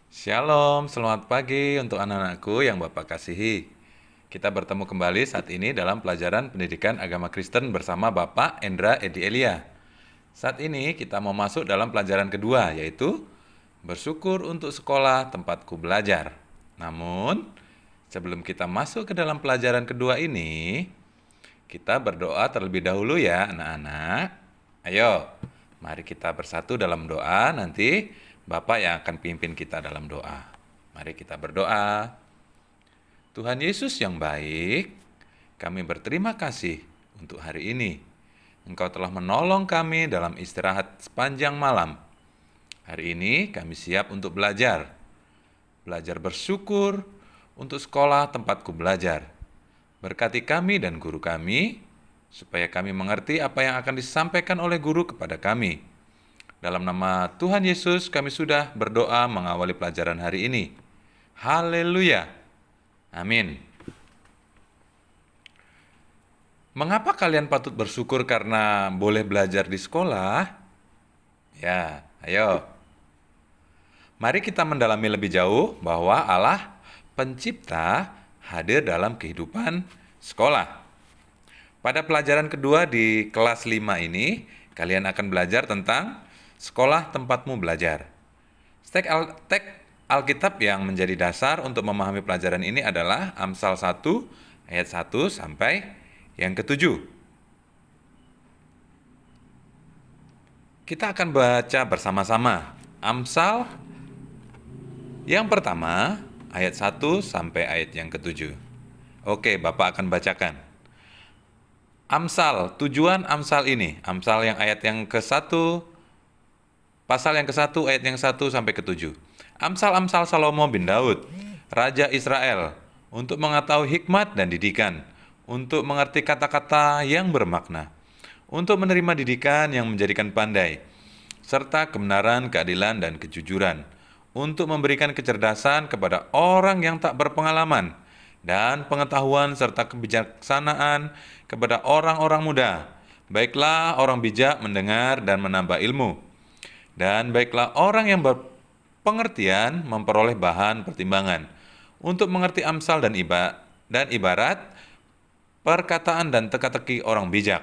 Shalom, selamat pagi untuk anak-anakku yang Bapak kasihi. Kita bertemu kembali saat ini dalam pelajaran pendidikan agama Kristen bersama Bapak Endra Edi Elia. Saat ini kita mau masuk dalam pelajaran kedua, yaitu bersyukur untuk sekolah tempatku belajar. Namun, sebelum kita masuk ke dalam pelajaran kedua ini, kita berdoa terlebih dahulu ya anak-anak. Ayo, mari kita bersatu dalam doa, nanti Bapak yang akan pimpin kita dalam doa. Mari kita berdoa. Tuhan Yesus yang baik, kami berterima kasih untuk hari ini. Engkau telah menolong kami dalam istirahat sepanjang malam. Hari ini kami siap untuk belajar. Belajar bersyukur untuk sekolah tempatku belajar. Berkati kami dan guru kami, supaya kami mengerti apa yang akan disampaikan oleh guru kepada kami. Dalam nama Tuhan Yesus kami sudah berdoa mengawali pelajaran hari ini. Haleluya. Amin. Mengapa kalian patut bersyukur karena boleh belajar di sekolah? Ya, ayo. Mari kita mendalami lebih jauh bahwa Allah pencipta hadir dalam kehidupan sekolah. Pada pelajaran kedua di kelas 5 ini, kalian akan belajar tentang sekolah tempatmu belajar. Teks Alkitab yang menjadi dasar untuk memahami pelajaran ini adalah Amsal 1 ayat 1 sampai yang ke-7. Kita akan baca bersama-sama Amsal yang pertama ayat 1 sampai ayat yang ke-7. Oke, Bapak akan bacakan. Amsal, tujuan Amsal ini, Amsal yang ayat yang ke-1, pasal yang ke-1 ayat yang 1 sampai ke-7. Amsal-amsal Salomo bin Daud, Raja Israel, untuk mengetahui hikmat dan didikan, untuk mengerti kata-kata yang bermakna, untuk menerima didikan yang menjadikan pandai, serta kebenaran, keadilan, dan kejujuran, untuk memberikan kecerdasan kepada orang yang tak berpengalaman, dan pengetahuan serta kebijaksanaan kepada orang-orang muda. Baiklah orang bijak mendengar dan menambah ilmu. Dan baiklah orang yang berpengertian memperoleh bahan pertimbangan untuk mengerti amsal dan ibarat, perkataan dan teka-teki orang bijak.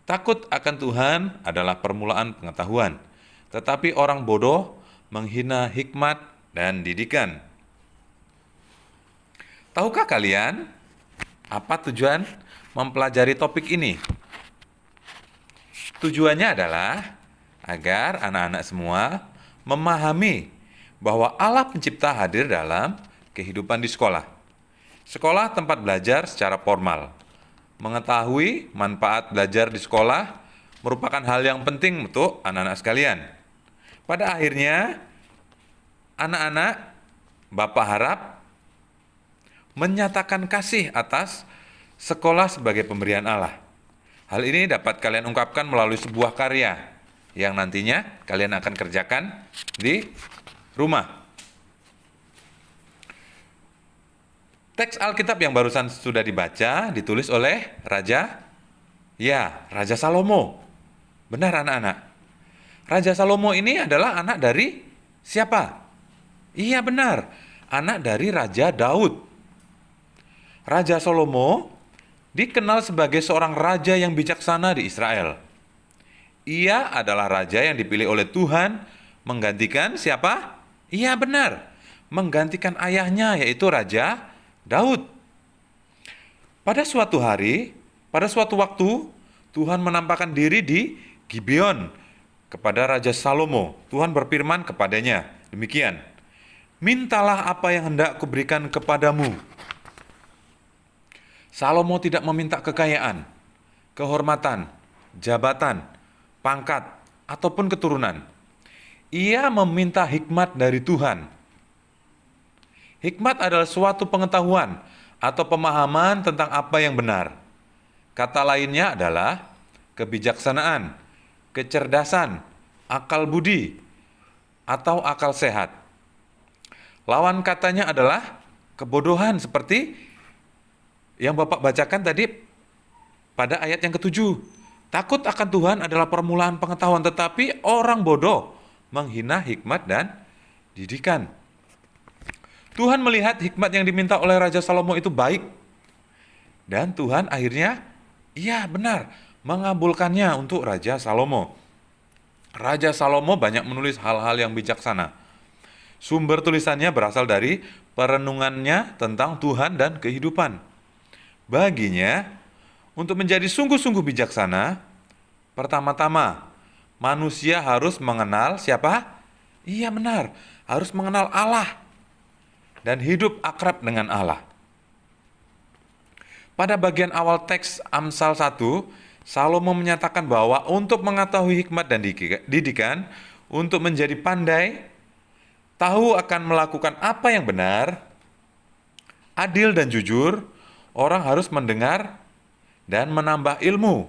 Takut akan Tuhan adalah permulaan pengetahuan, tetapi orang bodoh menghina hikmat dan didikan. Tahukah kalian apa tujuan mempelajari topik ini? Tujuannya adalah agar anak-anak semua memahami bahwa Allah pencipta hadir dalam kehidupan di sekolah. Sekolah tempat belajar secara formal. Mengetahui manfaat belajar di sekolah merupakan hal yang penting untuk anak-anak sekalian. Pada akhirnya, anak-anak, Bapak harap menyatakan kasih atas sekolah sebagai pemberian Allah. Hal ini dapat kalian ungkapkan melalui sebuah karya yang nantinya kalian akan kerjakan di rumah. Teks Alkitab yang barusan sudah dibaca ditulis oleh Raja Salomo. Benar anak-anak? Raja Salomo ini adalah anak dari siapa? Iya benar, anak dari Raja Daud. Raja Salomo dikenal sebagai seorang raja yang bijaksana di Israel. Ia adalah raja yang dipilih oleh Tuhan menggantikan siapa? Iya benar, menggantikan ayahnya yaitu Raja Daud. Pada suatu hari, pada suatu waktu, Tuhan menampakkan diri di Gibeon kepada Raja Salomo. Tuhan berfirman kepadanya, demikian, mintalah apa yang hendak kuberikan kepadamu. Salomo tidak meminta kekayaan, kehormatan, jabatan, pangkat, ataupun keturunan. Ia meminta hikmat dari Tuhan. Hikmat adalah suatu pengetahuan atau pemahaman tentang apa yang benar. Kata lainnya adalah kebijaksanaan, kecerdasan, akal budi, atau akal sehat. Lawan katanya adalah kebodohan seperti yang Bapak bacakan tadi pada ayat yang ke-7. Takut akan Tuhan adalah permulaan pengetahuan, tetapi orang bodoh menghina hikmat dan didikan. Tuhan melihat hikmat yang diminta oleh Raja Salomo itu baik. Dan Tuhan akhirnya, iya benar, mengabulkannya untuk Raja Salomo. Raja Salomo banyak menulis hal-hal yang bijaksana. Sumber tulisannya berasal dari perenungannya tentang Tuhan dan kehidupan. Baginya, untuk menjadi sungguh-sungguh bijaksana, pertama-tama, manusia harus mengenal siapa? Iya benar, harus mengenal Allah dan hidup akrab dengan Allah. Pada bagian awal teks Amsal 1, Salomo menyatakan bahwa untuk mengetahui hikmat dan didikan, untuk menjadi pandai, tahu akan melakukan apa yang benar, adil dan jujur, orang harus mendengar dan menambah ilmu.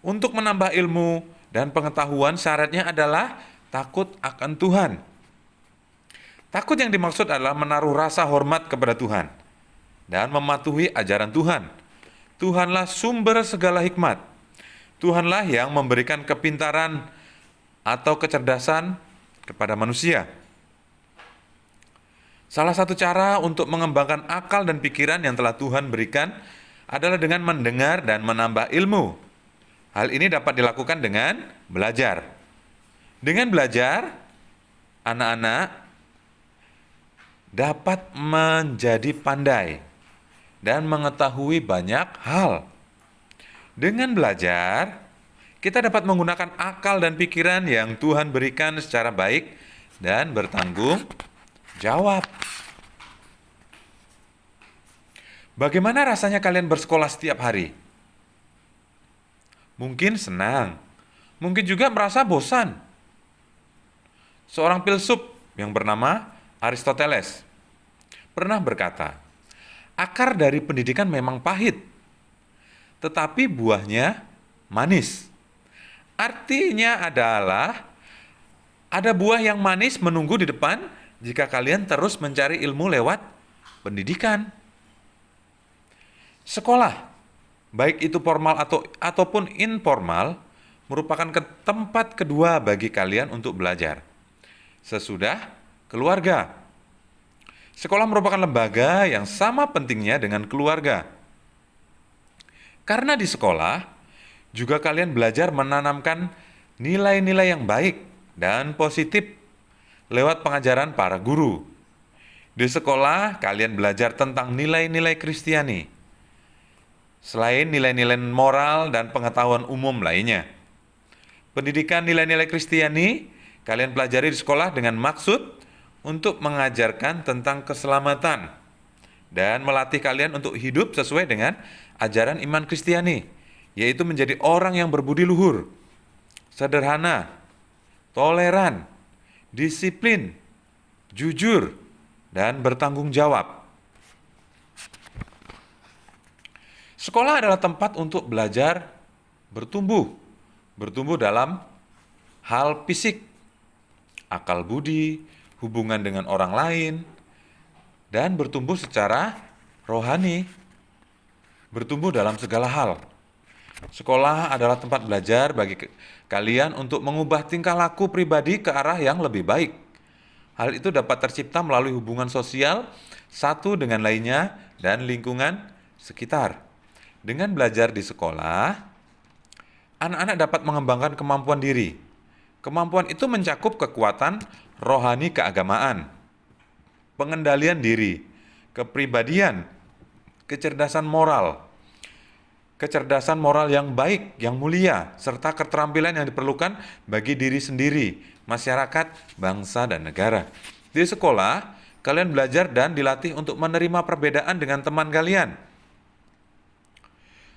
Untuk menambah ilmu dan pengetahuan syaratnya adalah takut akan Tuhan. Takut yang dimaksud adalah menaruh rasa hormat kepada Tuhan dan mematuhi ajaran Tuhan. Tuhanlah sumber segala hikmat. Tuhanlah yang memberikan kepintaran atau kecerdasan kepada manusia. Salah satu cara untuk mengembangkan akal dan pikiran yang telah Tuhan berikan adalah dengan mendengar dan menambah ilmu. Hal ini dapat dilakukan dengan belajar. Dengan belajar, anak-anak dapat menjadi pandai dan mengetahui banyak hal. Dengan belajar, kita dapat menggunakan akal dan pikiran yang Tuhan berikan secara baik dan bertanggung jawab. Bagaimana rasanya kalian bersekolah setiap hari? Mungkin senang, mungkin juga merasa bosan. Seorang filsuf yang bernama Aristoteles pernah berkata, akar dari pendidikan memang pahit, tetapi buahnya manis. Artinya adalah ada buah yang manis menunggu di depan jika kalian terus mencari ilmu lewat pendidikan. Sekolah, baik itu formal ataupun informal, merupakan tempat kedua bagi kalian untuk belajar. Sesudah keluarga. Sekolah merupakan lembaga yang sama pentingnya dengan keluarga. Karena di sekolah, juga kalian belajar menanamkan nilai-nilai yang baik dan positif lewat pengajaran para guru. Di sekolah, kalian belajar tentang nilai-nilai Kristiani, selain nilai-nilai moral dan pengetahuan umum lainnya. Pendidikan nilai-nilai Kristiani kalian pelajari di sekolah dengan maksud untuk mengajarkan tentang keselamatan dan melatih kalian untuk hidup sesuai dengan ajaran iman Kristiani, yaitu menjadi orang yang berbudi luhur, sederhana, toleran, disiplin, jujur, dan bertanggung jawab. Sekolah adalah tempat untuk belajar bertumbuh dalam hal fisik, akal budi, hubungan dengan orang lain, dan bertumbuh secara rohani, bertumbuh dalam segala hal. Sekolah adalah tempat belajar bagi kalian untuk mengubah tingkah laku pribadi ke arah yang lebih baik. Hal itu dapat tercipta melalui hubungan sosial satu dengan lainnya dan lingkungan sekitar. Dengan belajar di sekolah, anak-anak dapat mengembangkan kemampuan diri. Kemampuan itu mencakup kekuatan rohani keagamaan, pengendalian diri, kepribadian, kecerdasan moral yang baik, yang mulia, serta keterampilan yang diperlukan bagi diri sendiri, masyarakat, bangsa, dan negara. Di sekolah, kalian belajar dan dilatih untuk menerima perbedaan dengan teman kalian.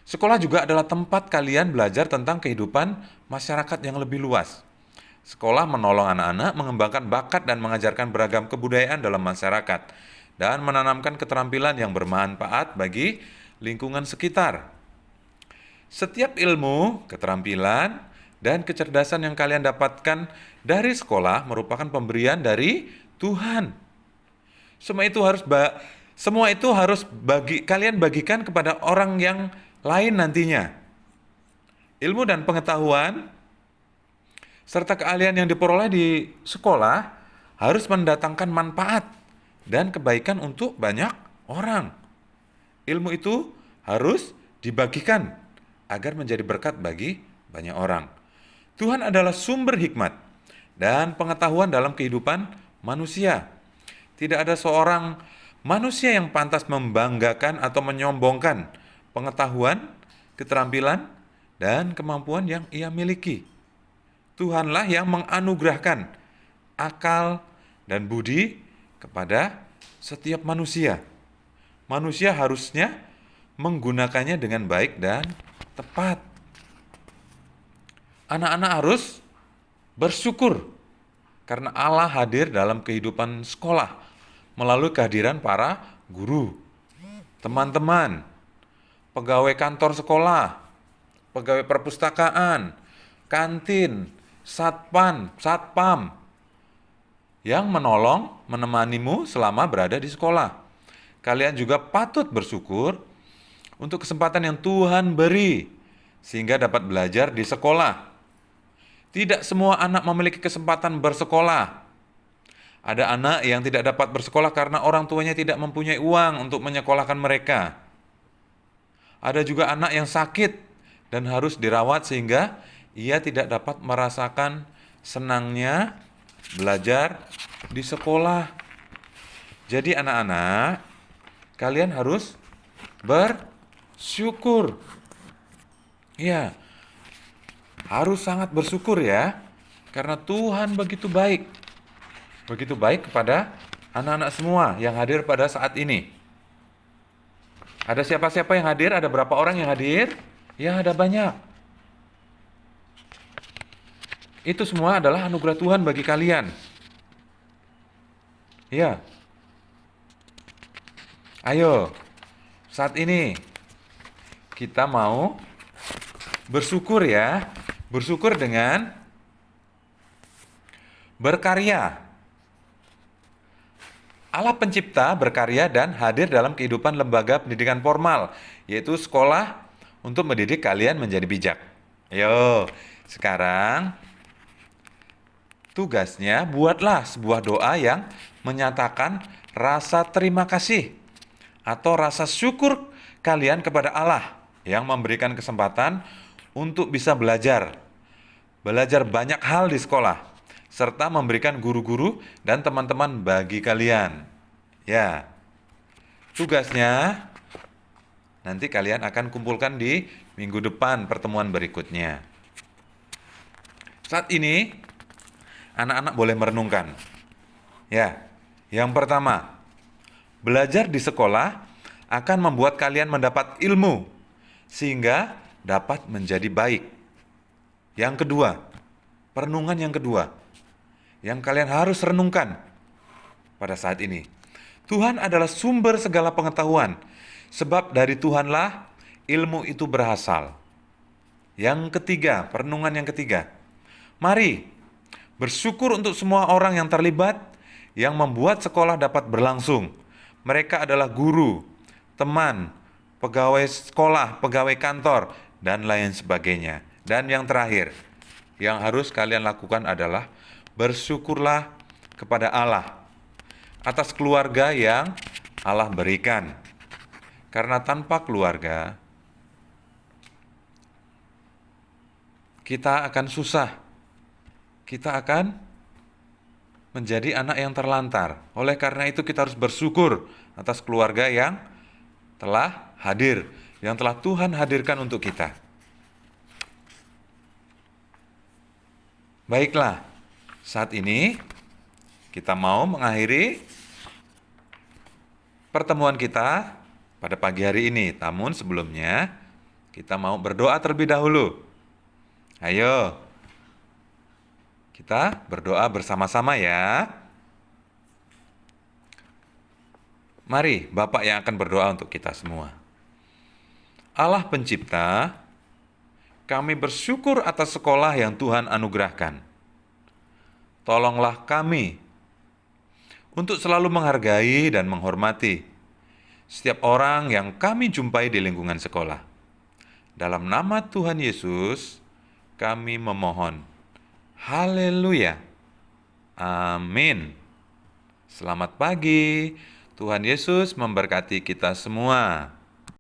Sekolah juga adalah tempat kalian belajar tentang kehidupan masyarakat yang lebih luas. Sekolah menolong anak-anak mengembangkan bakat dan mengajarkan beragam kebudayaan dalam masyarakat dan menanamkan keterampilan yang bermanfaat bagi lingkungan sekitar. Setiap ilmu, keterampilan, dan kecerdasan yang kalian dapatkan dari sekolah merupakan pemberian dari Tuhan. Semua itu harus kalian bagikan kepada orang yang lain nantinya. Ilmu dan pengetahuan serta keahlian yang diperoleh di sekolah harus mendatangkan manfaat dan kebaikan untuk banyak orang. Ilmu itu harus dibagikan agar menjadi berkat bagi banyak orang. Tuhan adalah sumber hikmat dan pengetahuan dalam kehidupan manusia. Tidak ada seorang manusia yang pantas membanggakan atau menyombongkan pengetahuan, keterampilan, dan kemampuan yang ia miliki. Tuhanlah yang menganugerahkan akal dan budi kepada setiap manusia. Manusia harusnya menggunakannya dengan baik dan tepat. Anak-anak harus bersyukur karena Allah hadir dalam kehidupan sekolah melalui kehadiran para guru, teman-teman, pegawai kantor sekolah, pegawai perpustakaan, kantin, satpam yang menemanimu selama berada di sekolah. Kalian juga patut bersyukur untuk kesempatan yang Tuhan beri sehingga dapat belajar di sekolah. Tidak semua anak memiliki kesempatan bersekolah. Ada anak yang tidak dapat bersekolah karena orang tuanya tidak mempunyai uang untuk menyekolahkan mereka. Ada juga anak yang sakit dan harus dirawat sehingga ia tidak dapat merasakan senangnya belajar di sekolah. Jadi anak-anak, kalian harus bersyukur. Ya, harus sangat bersyukur ya, karena Tuhan begitu baik. Begitu baik kepada anak-anak semua yang hadir pada saat ini. Ada siapa-siapa yang hadir? Ada berapa orang yang hadir? Ya, ada banyak. Itu semua adalah anugerah Tuhan bagi kalian. Ya. Ayo, saat ini kita mau bersyukur ya. Bersyukur dengan berkarya. Allah pencipta berkarya dan hadir dalam kehidupan lembaga pendidikan formal, yaitu sekolah untuk mendidik kalian menjadi bijak. Ayo, sekarang tugasnya buatlah sebuah doa yang menyatakan rasa terima kasih atau rasa syukur kalian kepada Allah yang memberikan kesempatan untuk bisa belajar banyak hal di sekolah, serta memberikan guru-guru dan teman-teman bagi kalian. Ya, tugasnya nanti kalian akan kumpulkan di minggu depan pertemuan berikutnya. Saat ini, anak-anak boleh merenungkan. Ya, yang pertama, belajar di sekolah akan membuat kalian mendapat ilmu sehingga dapat menjadi baik. Yang kedua, perenungan yang kedua yang kalian harus renungkan pada saat ini. Tuhan adalah sumber segala pengetahuan, sebab dari Tuhanlah ilmu itu berasal. Yang ketiga, perenungan yang ketiga. Mari bersyukur untuk semua orang yang terlibat yang membuat sekolah dapat berlangsung. Mereka adalah guru, teman, pegawai sekolah, pegawai kantor, dan lain sebagainya. Dan yang terakhir, yang harus kalian lakukan adalah bersyukurlah kepada Allah atas keluarga yang Allah berikan. Karena tanpa keluarga, kita akan susah. Kita akan menjadi anak yang terlantar. Oleh karena itu kita harus bersyukur atas keluarga yang telah hadir, yang telah Tuhan hadirkan untuk kita. Baiklah, saat ini kita mau mengakhiri pertemuan kita pada pagi hari ini. Namun sebelumnya kita mau berdoa terlebih dahulu. Ayo, kita berdoa bersama-sama ya. Mari Bapak yang akan berdoa untuk kita semua. Allah pencipta, kami bersyukur atas sekolah yang Tuhan anugerahkan. Tolonglah kami untuk selalu menghargai dan menghormati setiap orang yang kami jumpai di lingkungan sekolah. Dalam nama Tuhan Yesus, kami memohon. Haleluya. Amin. Selamat pagi. Tuhan Yesus memberkati kita semua.